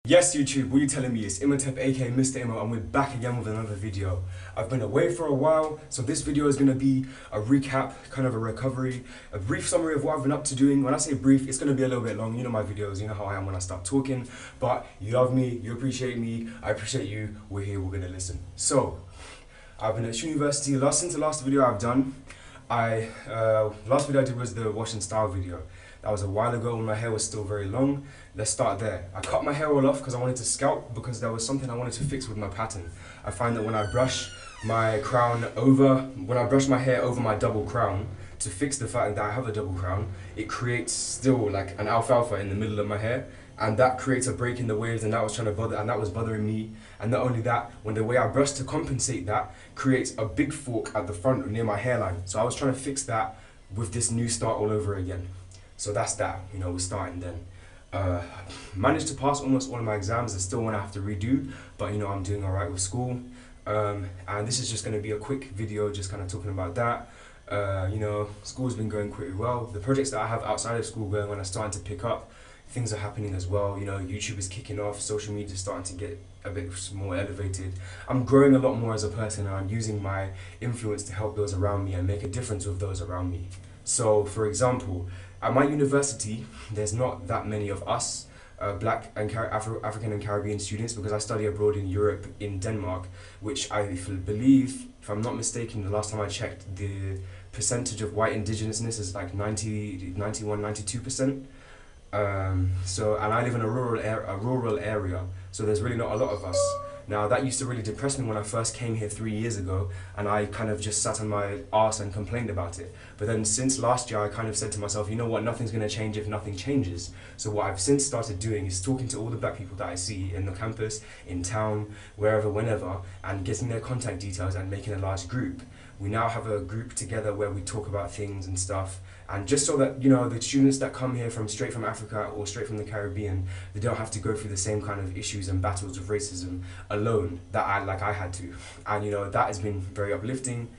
Yes, YouTube, what are you telling me? It's Imhotep aka Mr. Imo, and we're back again with another video. I've been away for a while, so this video is going to be a recap, kind of a recovery, a brief summary of what I've been up to doing. When I say brief, it's going to be a little bit long. You know my videos, you know how I am when I start talking, but you love me, you appreciate me, I appreciate you, we're here, we're going to listen. So, I've been at university, since the last video I've done, last video I did was the wash and style video. That was a while ago when my hair was still very long. Let's start there. I cut my hair all off because I wanted to scalp, because there was something I wanted to fix with my pattern. I find that when I brush my hair over my double crown, to fix the fact that I have a double crown, it creates still like an alfalfa in the middle of my hair, and that creates a break in the waves, and that was bothering me. And not only that, when the way I brush to compensate that creates a big fork at the front near my hairline. So I was trying to fix that with this new start all over again. So that's that, you know, we're starting then. Managed to pass almost all of my exams. There's still one I have to redo, but you know, I'm doing all right with school. And this is just going to be a quick video, just kind of talking about that. You know, school's been going pretty well. The projects that I have outside of school going on are starting to pick up. Things are happening as well. You know, YouTube is kicking off. Social media is starting to get a bit more elevated. I'm growing a lot more as a person, and I'm using my influence to help those around me and make a difference with those around me. So, for example, at my university, there's not that many of us, Black and African and Caribbean students, because I study abroad in Europe, in Denmark, which I believe, if I'm not mistaken, the last time I checked, the percentage of white indigenousness is like 92%. And I live in a rural area, so there's really not a lot of us. Now, that used to really depress me when I first came here 3 years ago, and I kind of just sat on my arse and complained about it. But then since last year, I kind of said to myself, you know what, nothing's going to change if nothing changes. So what I've since started doing is talking to all the black people that I see in the campus, in town, wherever, whenever, and getting their contact details and making a large group. We now have a group together where we talk about things and stuff, and just so that, you know, the students that come here straight from Africa or straight from the Caribbean, they don't have to go through the same kind of issues and battles of racism alone that I had to. And you know, that has been very uplifting,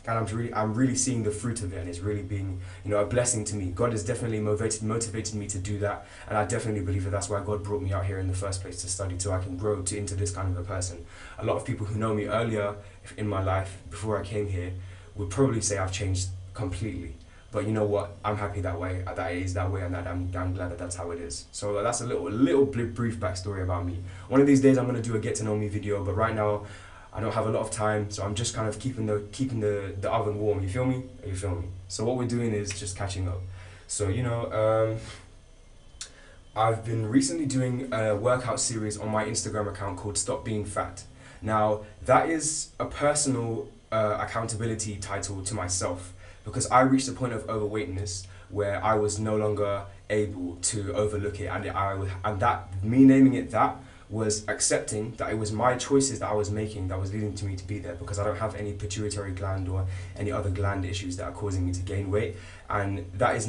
and I'm really seeing the fruit of it, and it's really being, you know, a blessing to me. God has definitely motivated me to do that, and I definitely believe that that's why God brought me out here in the first place, to study, so I can grow into this kind of a person. A lot of people who know me earlier in my life, before I came here, would probably say I've changed completely. But you know what? I'm happy that way. That it is that way, and that I'm glad that that's how it is. So that's a little brief backstory about me. One of these days, I'm gonna do a get to know me video, but right now, I don't have a lot of time, so I'm just kind of keeping the oven warm. You feel me? You feel me? So what we're doing is just catching up. So you know, I've been recently doing a workout series on my Instagram account called Stop Being Fat. Now that is a personal accountability title to myself, because I reached a point of overweightness where I was no longer able to overlook it, and that me naming it that was accepting that it was my choices that I was making that was leading to me to be there, because I don't have any pituitary gland or any other gland issues that are causing me to gain weight. And that is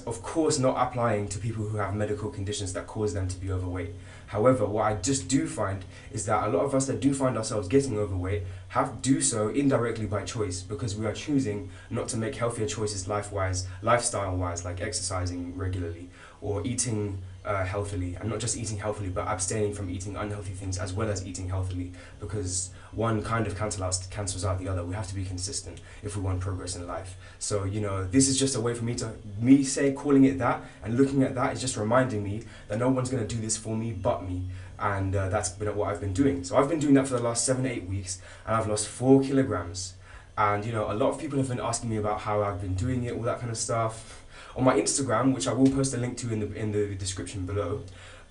of course not applying to people who have medical conditions that cause them to be overweight. However, what I just do find is that a lot of us that do find ourselves getting overweight do so indirectly by choice, because we are choosing not to make healthier choices lifestyle-wise, like exercising regularly or eating healthily, and not just eating healthily, but abstaining from eating unhealthy things as well as eating healthily, because one kind of cancels out the other. We have to be consistent if we want progress in life. So you know, this is just a way for me calling it that and looking at that is just reminding me that no one's going to do this for me but me. And that's been what I've been doing. So I've been doing that for the last 7-8 weeks, and I've lost 4 kilograms. And you know, a lot of people have been asking me about how I've been doing it, all that kind of stuff. On my Instagram, which I will post a link to in the description below,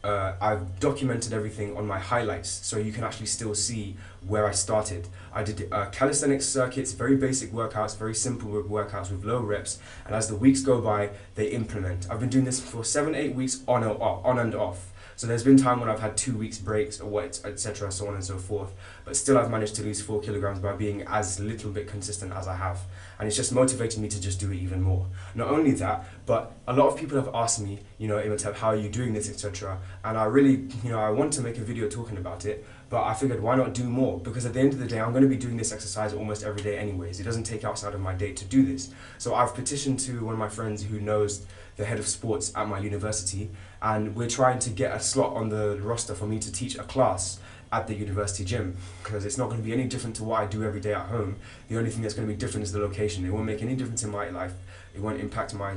I've documented everything on my highlights, so you can actually still see where I started. I did calisthenics circuits, very basic workouts, very simple workouts with low reps, and as the weeks go by, they implement. I've been doing this for 7-8 weeks on and off. So there's been time when I've had 2 weeks breaks or etc., so on and so forth, but still I've managed to lose 4 kilograms by being as little bit consistent as I have, and it's just motivated me to just do it even more. Not only that, but a lot of people have asked me, you know, Imhotep, how are you doing this, etc. And I really, you know, I want to make a video talking about it, but I figured why not do more? Because at the end of the day, I'm going to be doing this exercise almost every day anyways. It doesn't take outside of my day to do this. So I've petitioned to one of my friends who knows the head of sports at my university, and we're trying to get a slot on the roster for me to teach a class at the university gym, because it's not going to be any different to what I do every day at home. The only thing that's going to be different is the location. It won't make any difference in my life. It won't impact my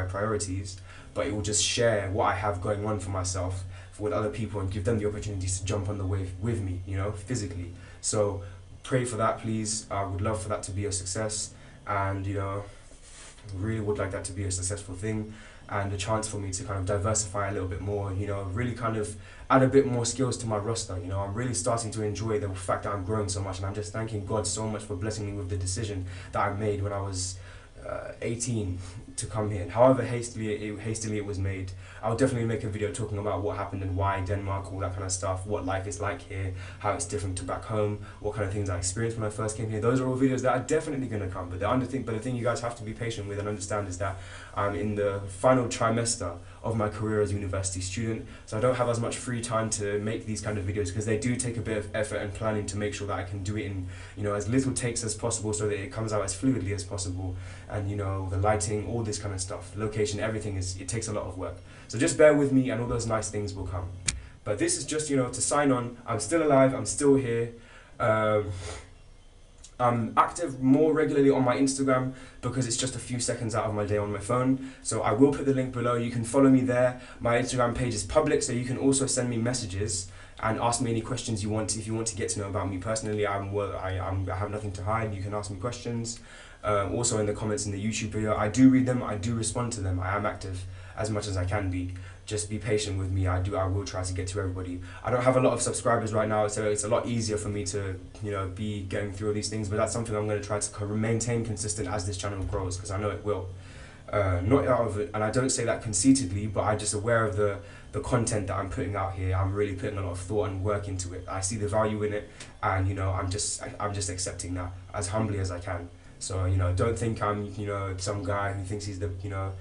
priorities, but it will just share what I have going on for myself with other people and give them the opportunities to jump on the wave with me, you know, physically. So pray for that, please. I would love for that to be a success, and you know, really would like that to be a successful thing, and a chance for me to kind of diversify a little bit more, you know, really kind of add a bit more skills to my roster. You know, I'm really starting to enjoy the fact that I'm growing so much, and I'm just thanking God so much for blessing me with the decision that I made when I was 18 to come here. And however hastily it was made, I'll definitely make a video talking about what happened and why Denmark, all that kind of stuff, what life is like here, how it's different to back home, what kind of things I experienced when I first came here. Those are all videos that are definitely going to come, but the thing you guys have to be patient with and understand is that I'm in the final trimester of my career as a university student, so I don't have as much free time to make these kind of videos, because they do take a bit of effort and planning to make sure that I can do it in, you know, as little takes as possible, so that it comes out as fluidly as possible. And you know, the lighting, all this kind of stuff, location, everything it takes a lot of work. So just bear with me, and all those nice things will come. But this is just, you know, to sign on. I'm still alive, I'm still here. I'm active more regularly on my Instagram because it's just a few seconds out of my day on my phone. So I will put the link below. You can follow me there. My Instagram page is public, so you can also send me messages and ask me any questions you want. If you want to get to know about me personally, I have nothing to hide. You can ask me questions. Also in the comments in the YouTube video, I do read them. I do respond to them. I am active as much as I can be. Just be patient with me. I will try to get to everybody. I don't have a lot of subscribers right now, so it's a lot easier for me to, you know, be getting through all these things, but that's something I'm going to try to maintain consistent as this channel grows, because I know it will. Not out of it, and I don't say that conceitedly, but I'm just aware of the content that I'm putting out here. I'm really putting a lot of thought and work into it. I see the value in it, and you know, I'm just accepting that as humbly as I can. So, you know, don't think I'm, you know, some guy who thinks he's the, you know,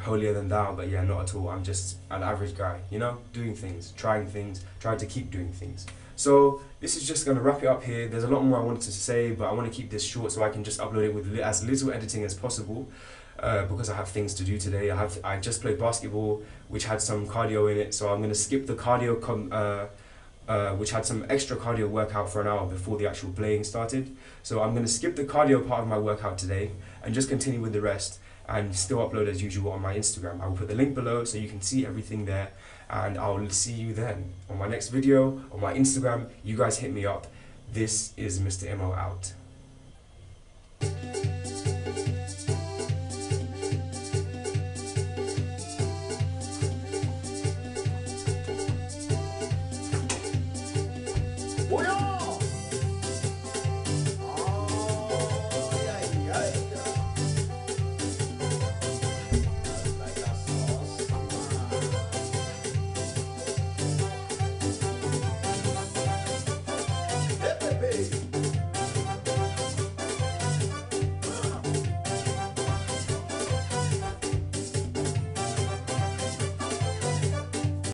holier than thou, but yeah, not at all. I'm just an average guy, you know, doing things, trying to keep doing things. So this is just going to wrap it up here. There's a lot more I wanted to say, but I want to keep this short so I can just upload it with as little editing as possible, because I have things to do today. I just played basketball, which had some cardio in it, so I'm going to skip the cardio which had some extra cardio workout for an hour before the actual playing started. So I'm going to skip the cardio part of my workout today and just continue with the rest, and still upload as usual on my Instagram. I will put the link below so you can see everything there, and I'll see you then on my next video on my Instagram. You guys hit me up. This is Mr. Imo out.